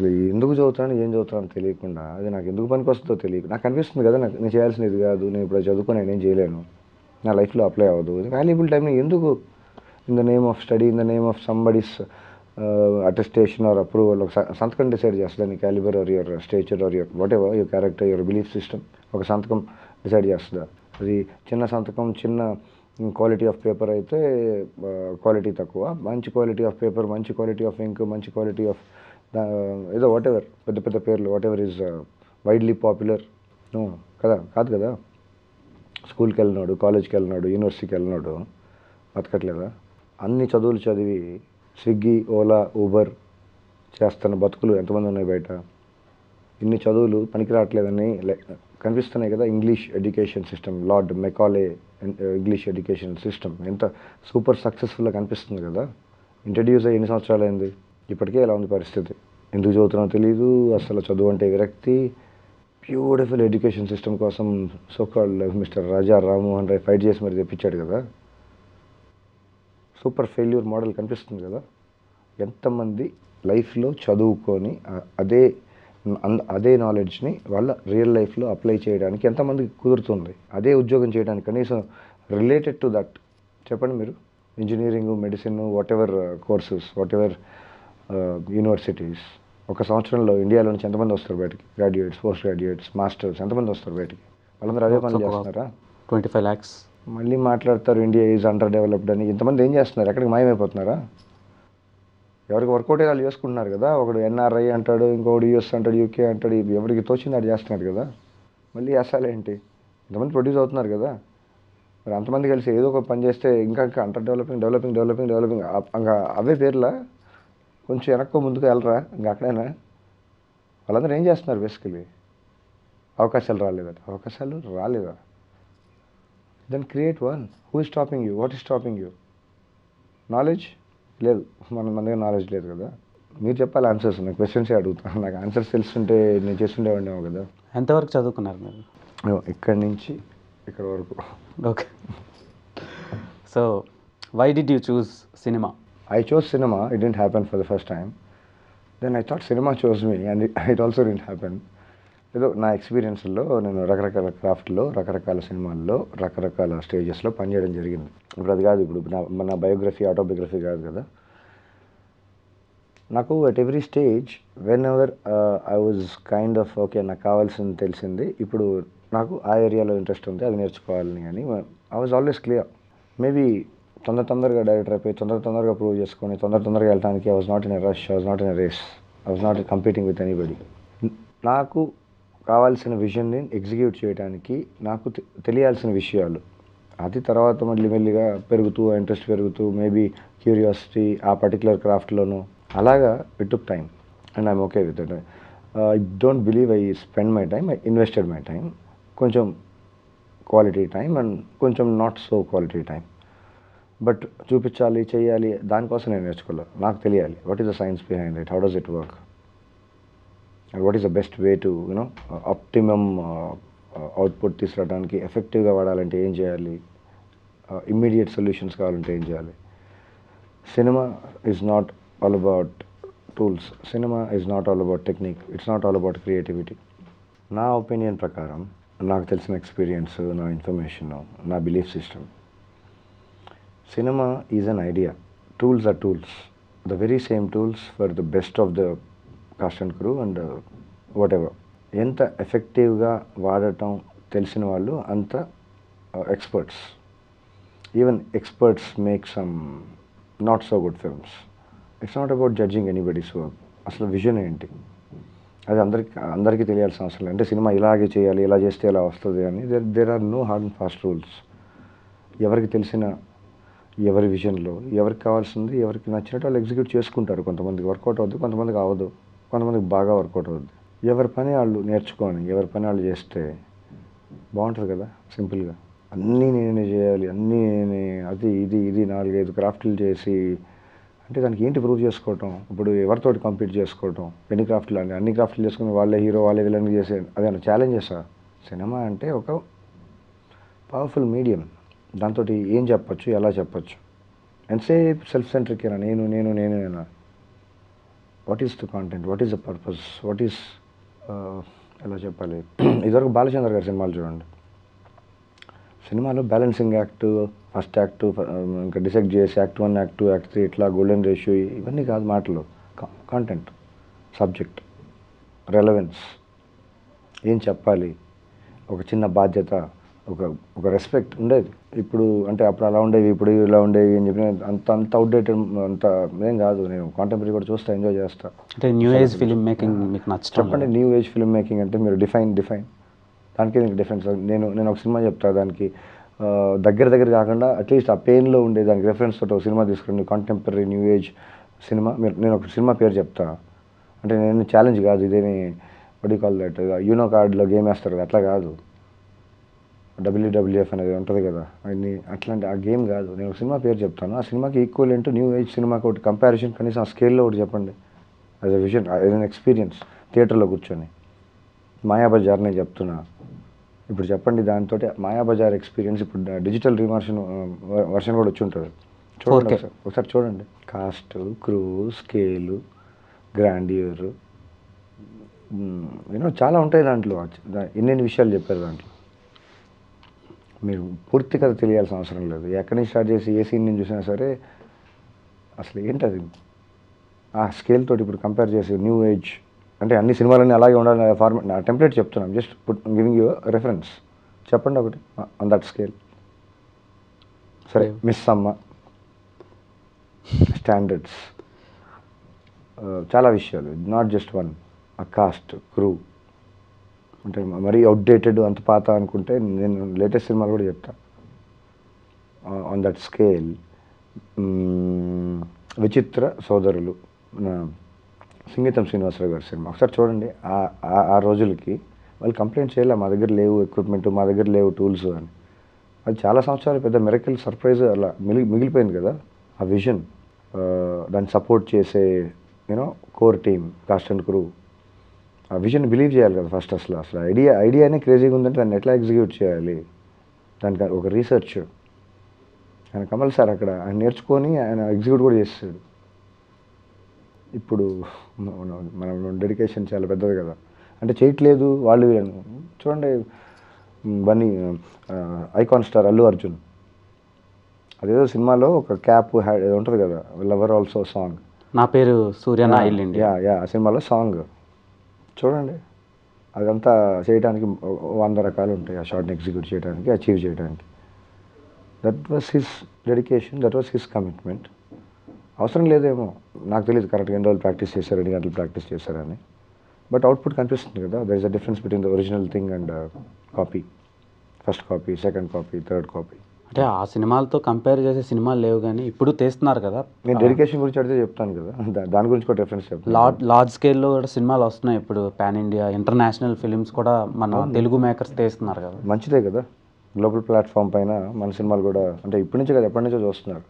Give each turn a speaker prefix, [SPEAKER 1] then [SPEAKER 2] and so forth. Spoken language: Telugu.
[SPEAKER 1] అసలు ఎందుకు చదువుతాను ఏం చదువుతాను తెలియకుండా అది నాకు ఎందుకు పనికొస్తుందో తెలియదు. నాకు అనిపిస్తుంది కదా, నాకు నేను చేయాల్సింది ఇది కాదు, నేను ఇప్పుడు చదువుకొని నేనేం చేయలేను, నా లైఫ్లో అప్లై అవ్వదు. వాల్యుబుల్ టైంని ఎందుకు in the name of study, in the name of somebody's attestation or approval, ఒక సంతకం డిసైడ్ చేస్తుంది నీ calibre or your stature or your whatever your character your belief system. ఒక సంతకం డిసైడ్ చేస్తుందా? అది చిన్న సంతకం, చిన్న క్వాలిటీ ఆఫ్ పేపర్ అయితే క్వాలిటీ తక్కువ, మంచి క్వాలిటీ ఆఫ్ పేపర్, మంచి క్వాలిటీ ఆఫ్ ఇంక్, మంచి క్వాలిటీ ఆఫ్ ఏదో వాట్ ఎవర్ పెద్ద పెద్ద పేర్లు whatever is widely popular. కదా, కాదు కదా. స్కూల్కి వెళ్ళినాడు, కాలేజ్కి వెళ్ళినాడు, యూనివర్సిటీకి వెళ్ళినాడు, బతకట్లేదా? అన్ని చదువులు చదివి స్విగ్గీ, ఓలా, ఊబర్ చేస్తున్న బతుకులు ఎంతమంది ఉన్నాయి బయట? ఇన్ని చదువులు పనికి రావట్లేదని కనిపిస్తున్నాయి కదా. English education system, lord Macaulay English education system ఎంత సూపర్ సక్సెస్ఫుల్గా కనిపిస్తుంది కదా. ఇంట్రడ్యూస్ అయ్యి ఎన్ని సంవత్సరాలు అయింది, ఇప్పటికే ఎలా ఉంది పరిస్థితి. ఎందుకు చదువుతున్నారో తెలియదు, అసలు చదువు అంటే విరక్తి. బ్యూటిఫుల్ ఎడ్యుకేషన్ సిస్టమ్ కోసం so called mister Raja Rammohan Roy fight చేసి మరి తెప్పించాడు కదా. సూపర్ ఫెయిల్యూర్ మోడల్ కనిపిస్తుంది కదా. ఎంతమంది లైఫ్లో చదువుకొని అదే నాలెడ్జ్ని వాళ్ళ రియల్ లైఫ్లో అప్లై చేయడానికి ఎంతమందికి కుదురుతుంది? అదే ఉద్యోగం చేయడానికి కనీసం రిలేటెడ్ టు దట్ చెప్పండి మీరు. Engineering, medicine, what ever courses, what ever universities, ఒక సంవత్సరంలో ఇండియాలో నుంచి ఎంతమంది వస్తారు బయటికి? గ్రాడ్యుయేట్స్, పోస్ట్ గ్రాడ్యుయేట్స్, మాస్టర్స్ ఎంతమంది వస్తారు బయటికి? వాళ్ళందరూ అదే పనులు చేస్తున్నారా?
[SPEAKER 2] 25 lakhs.
[SPEAKER 1] మళ్ళీ మాట్లాడతారు ఇండియా ఈజ్ అండర్ డెవలప్డ్ అని. ఇంతమంది ఏం చేస్తున్నారు? ఎక్కడికి మాయమైపోతున్నారా? ఎవరికి వర్కౌట్ వాళ్ళు చేసుకుంటున్నారు కదా. ఒకడు ఎన్ఆర్ఐ అంటాడు, ఇంకొకడు యూఎస్ అంటాడు, యూకే అంటాడు, ఎవరికి తోచింది అది చేస్తున్నారు కదా. మళ్ళీ అసలేంటి? ఇంతమంది ప్రొడ్యూస్ అవుతున్నారు కదా. మరి అంతమంది కలిసి ఏదో ఒక పని చేస్తే ఇంకా ఇంకా under developing developing developing developing ఇంకా అవే పేర్లా? కొంచెం వెనక్కు ముందుకు వెళ్ళరా? ఇంకా అక్కడైనా వాళ్ళందరూ ఏం చేస్తున్నారు బేసికలీ? అవకాశాలు రాలేదా? Then create one. Who is stopping you? What is stopping you? Knowledge లేదు, మన దగ్గర నాలెడ్జ్ లేదు కదా. మీరు చెప్పాలి ఆన్సర్స్. నాకు క్వశ్చన్సే అడుగుతాను, నాకు ఆన్సర్స్ తెలుస్తుంటే నేను చేస్తుండేవాడినేమో కదా.
[SPEAKER 2] ఎంతవరకు చదువుకున్నారు మీరు?
[SPEAKER 1] ఇక్కడి నుంచి ఇక్కడ వరకు.
[SPEAKER 2] Okay. So why did you choose cinema?
[SPEAKER 1] I chose cinema. It didn't happen for the first time. Then I thought cinema chose me and it also didn't happen. ఏదో నా ఎక్స్పీరియన్స్లో నేను రకరకాల క్రాఫ్ట్లో, రకరకాల సినిమాల్లో, రకరకాల స్టేజెస్లో పనిచేయడం జరిగింది. ఇప్పుడు అది కాదు, ఇప్పుడు మన బయోగ్రఫీ, ఆటోబయోగ్రఫీ కాదు కదా. నాకు at every stage when ever I was kind of okay, నాకు కావాల్సింది తెలిసింది, ఇప్పుడు నాకు ఆ ఏరియాలో ఇంట్రెస్ట్ ఉంది, అది నేర్చుకోవాలని అని I was always clear. Maybe తొందరగా డైరెక్టర్ అయిపోయి తొందరగా ప్రూవ్ చేసుకొని తొందరగా వెళ్ళడానికి I was not in a rush, I was not in a race, I was not competing with anybody. నాకు కావాల్సిన విజన్ని ఎగ్జిక్యూట్ చేయడానికి నాకు తెలియాల్సిన విషయాలు, అది తర్వాత మెల్లిగా పెరుగుతూ, ఇంట్రెస్ట్ పెరుగుతూ, మేబీ క్యూరియాసిటీ ఆ పర్టికులర్ క్రాఫ్ట్లోనూ అలాగా it took time and I'm okay with it. I don't believe I spend my time, I invested my time. కొంచెం క్వాలిటీ టైం అండ్ కొంచెం not so quality time. But చూపించాలి, చేయాలి, దానికోసం నేను నేర్చుకోలేదు. నాకు తెలియాలి what is the science behind it, how does it work and what is the best way to optimum output తీసుకురావడానికి. ఎఫెక్టివ్గా వాడాలంటే ఏం చేయాలి, ఇమ్మీడియట్ సొల్యూషన్స్ కావాలంటే ఏం చేయాలి. Cinema is not all about tools, cinema is not all about technique, it's not all about creativity. నా ఒపీనియన్ ప్రకారం, నాకు తెలిసిన ఎక్స్పీరియన్స్, నా ఇన్ఫర్మేషన్, నా belief system, cinema is an idea. Tools are tools. The very same tools for the best of the cast and crew and whatever. ఎంత ఎఫెక్టివ్గా వాడటం తెలిసిన వాళ్ళు అంత experts. Even experts make some not so good films. It's not about judging anybody's work. అసలు విజన్ ఏంటి అది అందరికీ తెలియాల్సిన అవసరం లేదు. అంటే సినిమా ఇలాగే చేయాలి, ఇలా చేస్తే ఇలా వస్తుంది అని there are no hard and fast rules. ఎవరికి తెలిసిన, ఎవరి విజన్లో ఎవరికి కావాల్సింది, ఎవరికి నచ్చినట్టు వాళ్ళు ఎగ్జిక్యూట్ చేసుకుంటారు. కొంతమందికి వర్కౌట్ అవుద్ది, కొంతమందికి అవ్వదు, కొంతమందికి బాగా వర్కౌట్ అవుద్ది. ఎవరి పని వాళ్ళు నేర్చుకొని ఎవరి పని వాళ్ళు చేస్తే బాగుంటుంది కదా. సింపుల్గా అన్నీ నేనే చేయాలి, అన్నీ నేనే, అది ఇది 4-5 క్రాఫ్ట్లు చేసి అంటే దానికి ఏంటి ప్రూవ్ చేసుకోవటం? ఇప్పుడు ఎవరితోటి కంపీట్ చేసుకోవటం? అన్ని క్రాఫ్ట్లు చేసుకుని వాళ్ళే హీరో, వాళ్ళే విలన్ చేసే అదే ఛాలెంజెసా? సినిమా అంటే ఒక పవర్ఫుల్ మీడియం. దాంతో ఏం చెప్పచ్చు, ఎలా చెప్పచ్చు? ఎంతసేపు సెల్ఫ్ సెంట్రికేనా, నేనేనా? What is the content, what is the purpose, what is ఎలా చెప్పాలి. ఇదివరకు బాలచంద్ర గారి సినిమాలు చూడండి, సినిమాలో బ్యాలెన్సింగ్ యాక్ట్, ఫస్ట్ యాక్ట్, ఇంకా డిసైడ్ చేసి యాక్ట్ 1, యాక్ట్ 2, యాక్ట్ 3 ఇట్లా గోల్డెన్ రేషియో, ఇవన్నీ కాదు మాటలు. కాంటెంట్, సబ్జెక్ట్, రెలవెన్స్, ఏం చెప్పాలి, ఒక చిన్న బాధ్యత, ఒక రెస్పెక్ట్ ఉండేది. ఇప్పుడు అంటే అప్పుడు అలా ఉండేవి, ఇప్పుడు ఇలా ఉండేవి అని చెప్పి అంత అవుట్డేటెడ్ అంత ఏం కాదు. నేను కాంటెంపరీ కూడా చూస్తా, ఎంజాయ్ చేస్తా.
[SPEAKER 2] అంటే న్యూ ఏజ్ ఫిల్మ్ మేకింగ్ మీకు నచ్చడం
[SPEAKER 1] చెప్పండి. న్యూ ఏజ్ ఫిల్మ్ మేకింగ్ అంటే మీరు డిఫైన్ దానికి దీనికి డిఫరెన్స్. నేను ఒక సినిమా చెప్తా, దానికి దగ్గర కాకుండా అట్లీస్ట్ ఆ పెయిన్లో ఉండే దానికి రెఫరెన్స్ తోటి ఒక సినిమా తీసుకుని కాంటెంపరీ న్యూ ఏజ్ సినిమా, నేను ఒక సినిమా పేరు చెప్తా. అంటే నేను ఛాలెంజ్ కాదు, ఇదేమి వడ్ యూ కాల్ దట్, యూనో కార్డులో గేమ్ వేస్తారు కదా, అట్లా కాదు. WWF అనేది ఉంటుంది కదా, అన్ని అట్లాంటి ఆ గేమ్ కాదు. నేను ఒక సినిమా పేరు చెప్తాను, ఆ సినిమాకి ఈక్వలెంట్ న్యూ ఏజ్ సినిమాకి ఒకటి కంపారిజన్, కనీసం ఆ స్కేల్లో ఒకటి చెప్పండి. As a vision, as an experience, థియేటర్లో కూర్చొని. మాయాబజార్ నేను చెప్తున్నా, ఇప్పుడు చెప్పండి. దాంతో మాయాబజార్ ఎక్స్పీరియన్స్ ఇప్పుడు డిజిటల్ వర్షన్ కూడా వచ్చి ఉంటుంది. చూడండి ఒకసారి చూడండి. కాస్ట్, క్రూ, స్కేలు, గ్రాండియర్, చాలా ఉంటాయి దాంట్లో. ఎన్నెన్ని విషయాలు చెప్పారు దాంట్లో. మీరు పూర్తి కథ తెలియాల్సిన అవసరం లేదు. ఎక్కడి నుంచి స్టార్ట్ చేసి ఏ సీన్ నుంచి చూసినా సరే అసలు ఏంటది ఆ స్కేల్ తోటి ఇప్పుడు కంపేర్ చేసి న్యూ ఏజ్ అంటే అన్ని సినిమాలన్నీ అలాగే ఉండాలి ఫార్మేట్. నా టెంప్లెట్ చెప్తున్నాను, జస్ట్ గివింగ్ యూ రెఫరెన్స్. చెప్పండి ఒకటి ఆన్ దట్ స్కేల్. సరే, మిస్ అమ్మ, స్టాండర్డ్స్, చాలా విషయాలు, నాట్ జస్ట్ వన్. ఆ కాస్ట్, క్రూ అంటే మరీ అవుట్డేటెడ్ అంత పాత అనుకుంటే నేను లేటెస్ట్ సినిమాలు కూడా చెప్తా. ఆన్ దట్ స్కేల్ విచిత్ర సోదరులు, సంగీతం శ్రీనివాసరావు గారి సినిమా ఒకసారి చూడండి. ఆ రోజులకి వాళ్ళు కంప్లైంట్ చేయలే, మా దగ్గర లేవు ఎక్విప్మెంట్, మా దగ్గర లేవు టూల్స్ అని. అది చాలా సంవత్సరాలు పెద్ద మిరకిల్ సర్ప్రైజ్ అలా మిగిలిపోయింది కదా. ఆ విజన్, దాన్ని సపోర్ట్ చేసే core team, cost and crew, ఆ విజన్ బిలీవ్ చేయాలి కదా ఫస్ట్. అసలు ఐడియానే క్రేజీగా ఉందంటే దాన్ని ఎట్లా ఎగ్జిక్యూట్ చేయాలి, దానికి ఒక రీసెర్చ్. ఆయన కమల్ సార్ అక్కడ ఆయన నేర్చుకొని ఆయన ఎగ్జిక్యూట్ కూడా చేస్తాడు. ఇప్పుడు మనం డెడికేషన్ చాలా పెద్దది కదా, అంటే చేయట్లేదు వాళ్ళు. చూడండి, బన్నీ ఐకాన్ స్టార్ అల్లు అర్జున్, అదేదో సినిమాలో ఒక క్యాప్ ఉంటుంది కదా, లవర్ ఆల్సో సాంగ్,
[SPEAKER 2] నా పేరు సూర్య నా ఇల్లు ఇండియా.
[SPEAKER 1] ఆ సినిమాలో సాంగ్ చూడండి. అదంతా చేయడానికి 100 రకాలు ఉంటాయి ఆ షార్ట్ని ఎగ్జిక్యూట్ చేయడానికి, అచీవ్ చేయడానికి. That was his dedication, that was his commitment. అవసరం లేదేమో, నాకు తెలియదు కరెక్ట్గా ఎన్ని రోజులు ప్రాక్టీస్ చేశారు, 2 గంటలు ప్రాక్టీస్ చేశారని. బట్ అవుట్పుట్ కనిపిస్తుంది కదా. There is a difference between the original thing and copy, first copy, second copy, third copy.
[SPEAKER 2] అంటే ఆ సినిమాలతో కంపేర్ చేసే సినిమాలు లేవు, కానీ ఇప్పుడు తీస్తున్నారు కదా.
[SPEAKER 1] నేను డెడికేషన్ గురించి అడిగితే చెప్తాను కదా, దాని గురించి కూడా రెఫరెన్స్ చెప్తాను.
[SPEAKER 2] లార్జ్ స్కేల్లో కూడా సినిమాలు వస్తున్నాయి ఇప్పుడు, పాన్ ఇండియా ఇంటర్నేషనల్ ఫిలిమ్స్ కూడా మన తెలుగు మేకర్స్ తీస్తున్నారు కదా.
[SPEAKER 1] మంచిదే కదా, గ్లోబల్ ప్లాట్ఫామ్ పైన మన సినిమాలు కూడా అంటే ఇప్పటి నుంచే కదా, ఎప్పటి నుంచో చూస్తున్నారు.